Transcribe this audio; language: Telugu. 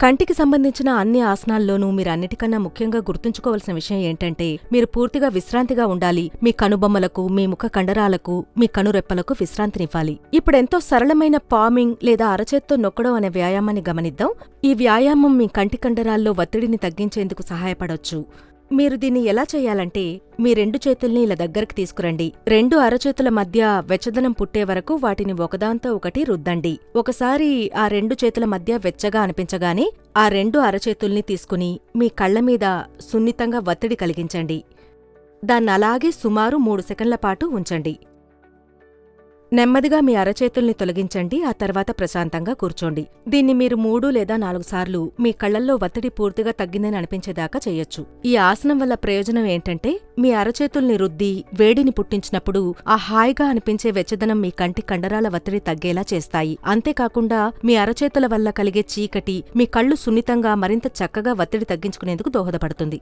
కంటికి సంబంధించిన అన్ని ఆసనాల్లోనూ మీరన్నిటికన్నా ముఖ్యంగా గుర్తుంచుకోవలసిన విషయం ఏంటంటే, మీరు పూర్తిగా విశ్రాంతిగా ఉండాలి. మీ కనుబొమ్మలకు, మీ ముఖ కండరాలకు, మీ కనురెప్పలకు విశ్రాంతినివ్వాలి. ఇప్పుడెంతో సరళమైన పామింగ్ లేదా అరచేత్తో నొక్కడం అనే వ్యాయామాన్ని గమనిద్దాం. ఈ వ్యాయామం మీ కంటి కండరాల్లో ఒత్తిడిని తగ్గించేందుకు సహాయపడొచ్చు. మీరు దీన్ని ఎలా చేయాలంటే, మీ 2 చేతుల్ని ఇలా దగ్గరికి తీసుకురండి. 2 అరచేతుల మధ్య వెచ్చదనం పుట్టే వరకు వాటిని ఒకదాంతో ఒకటి రుద్దండి. ఒకసారి ఆ 2 చేతుల మధ్య వెచ్చగా అనిపించగానే ఆ 2 అరచేతుల్ని తీసుకుని మీ కళ్లమీద సున్నితంగా ఒత్తిడి కలిగించండి. దాన్నలాగే సుమారు 3 సెకన్ల పాటు ఉంచండి. నెమ్మదిగా మీ అరచేతుల్ని తొలగించండి. ఆ తర్వాత ప్రశాంతంగా కూర్చోండి. దీన్ని మీరు 3 లేదా 4 సార్లు మీ కళ్లల్లో ఒత్తిడి పూర్తిగా తగ్గిందని అనిపించేదాకా చెయ్యొచ్చు. ఈ ఆసనం వల్ల ప్రయోజనం ఏంటంటే, మీ అరచేతుల్ని రుద్ది వేడిని పుట్టించినప్పుడు ఆ హాయిగా అనిపించే వెచ్చదనం మీ కంటి కండరాల ఒత్తిడి తగ్గేలా చేస్తాయి. అంతేకాకుండా మీ అరచేతుల వల్ల కలిగే చీకటి మీ కళ్ళు సున్నితంగా మరింత చక్కగా ఒత్తిడి తగ్గించుకునేందుకు దోహదపడుతుంది.